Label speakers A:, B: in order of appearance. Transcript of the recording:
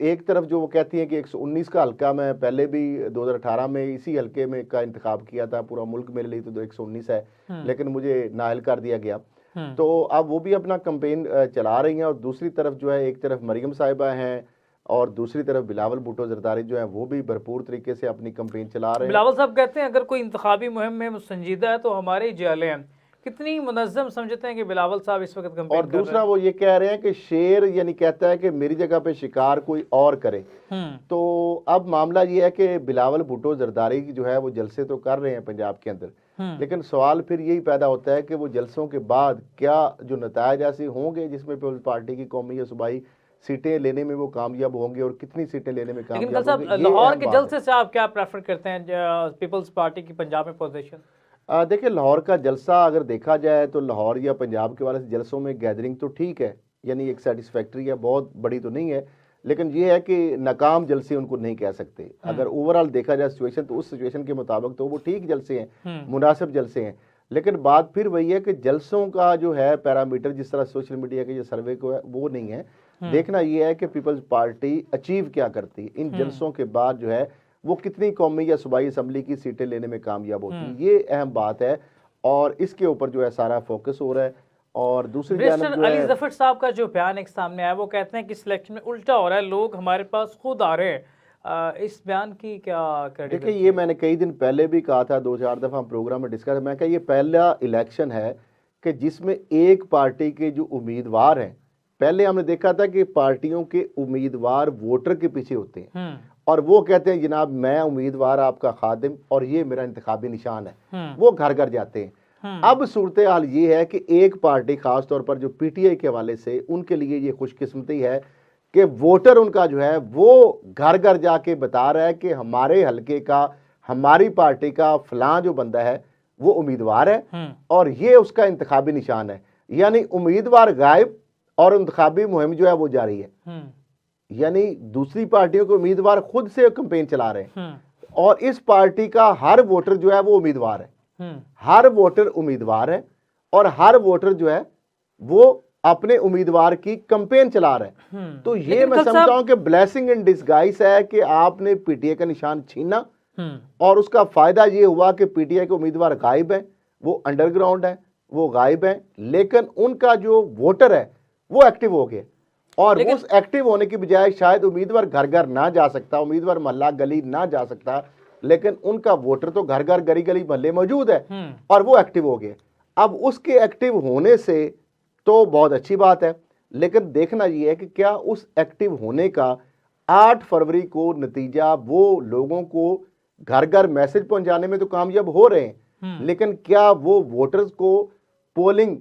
A: एक तरफ जो वो कहती हैं कि 119 का हल्का, मैं पहले भी 2018 में इसी हल्के में का इंतखाब किया था, पूरा मुल्क मेरे लिए तो 119 है, लेकिन मुझे नाअहल कर दिया गया। तो अब वो भी अपना कैंपेन चला रही हैं, और दूसरी तरफ जो है, एक तरफ मरियम साहिबा हैं और दूसरी तरफ बिलावल भुट्टो जरदारी जो है वो भी भरपूर तरीके से अपनी कैंपेन चला रहे हैं।
B: बिलावल साहब कहते हैं अगर कोई इंतखाबी मुहिम में संजीदा है तो हमारे ही जेलें हैं। कितनी मुनज़्ज़म समझते हैं कि बिलावल साहब इस वक्त कैंपेन
A: और दूसरा वो ये कह रहे हैं कि शेर यानी कहता है कि मेरी जगह पे शिकार कोई और करे। तो अब मामला ये है कि बिलावल भुट्टो जरदारी जो है वो जलसे तो कर रहे हैं पंजाब के अंदर, लेकिन सवाल फिर यही पैदा होता है कि वो जलसों के बाद क्या जो नतायज ऐसे होंगे जिसमें पीपल्स पार्टी की कौमी या सूबाई सीटें लेने में वो कामयाब होंगे, और कितनी सीटें लेने में कामयाब होंगे।
B: लाहौर के जलसे से आप क्या प्रेफर करते हैं पीपल्स पार्टी की पंजाब में पोजीशन?
A: देखिए, लाहौर का जलसा अगर देखा जाए तो लाहौर या पंजाब के वाले जलसों में गैदरिंग तो ठीक है, यानी एक सेटिस्फैक्ट्री है, बहुत बड़ी तो नहीं है, लेकिन ये है कि नाकाम जलसे उनको नहीं कह सकते। अगर ओवरऑल देखा जाए सिचुएशन, तो उस सिचुएशन के मुताबिक तो वो ठीक जलसे हैं, मुनासिब जलसे हैं। लेकिन बात फिर वही है कि जलसों का जो है पैरामीटर जिस तरह सोशल मीडिया के जो सर्वे को है वो नहीं है। देखना ये है कि पीपल्स पार्टी अचीव क्या करती है इन जलसों के बाद, जो है वो कितनी कौमी या सूबाई असम्बली की सीटें लेने में कामयाब होती है, ये अहम बात है, और इसके ऊपर जो है सारा फोकस हो रहा है। और दूसरी जानब
B: अली जफर साहब का जो बयान एक सामने आया, वो कहते हैं कि सिलेक्शन में उल्टा हो रहा है, लोग हमारे पास खुद आ रहे हैं। इस बयान की क्या क्रेडिट?
A: देखिए, ये मैंने कई दिन पहले भी कहा था, 2-4 दफ़ा हम प्रोग्राम में डिस्कस, मैं कहा ये पहला इलेक्शन है कि जिसमें एक पार्टी के जो उम्मीदवार हैं, पहले हमने देखा था कि पार्टियों के उम्मीदवार वोटर के पीछे होते हैं और वो कहते हैं जनाब मैं उम्मीदवार आपका खादिम और ये मेरा इंतखाबी निशान है, वो घर घर जाते हैं। अब सूरत हाल ये है कि एक पार्टी, खास तौर पर जो पीटीआई के हवाले से, उनके लिए ये खुशकिस्मती है कि वोटर उनका जो है वो घर घर जाके बता रहा है कि हमारे हलके का, हमारी पार्टी का फलां जो बंदा है वो उम्मीदवार है और ये उसका इंतखाबी निशान है। यानी उम्मीदवार गायब और इंतखाबी मुहिम जो है वो जारी है। यानी दूसरी पार्टियों के उम्मीदवार खुद से कैंपेन चला रहे हैं और इस पार्टी का हर वोटर जो है वो उम्मीदवार है, हर वोटर उम्मीदवार है और हर वोटर जो है वो अपने उम्मीदवार की कैंपेन चला रहे हैं। तो ये मैं समझता हूं कि ब्लेसिंग इन डिस्गाइज है कि आपने पीटीआई का निशान छीना और उसका फायदा ये हुआ कि पीटीआई के उम्मीदवार गायब है, वो अंडरग्राउंड है, वो गायब है, लेकिन उनका जो वोटर है वो एक्टिव हो गया। और उस एक्टिव होने की बजाय शायद उम्मीदवार घर घर ना जा सकता, उम्मीदवार मोहल्ला गली ना जा सकता, लेकिन उनका वोटर तो घर घर गली गली मोहल्ले मौजूद है और वो एक्टिव हो गए। अब उसके एक्टिव होने से तो बहुत अच्छी बात है, लेकिन देखना यह है कि क्या उस एक्टिव होने का 8 फरवरी को नतीजा वो लोगों को घर घर मैसेज पहुंचाने में तो कामयाब हो रहे हैं, लेकिन क्या वो वोटर्स को पोलिंग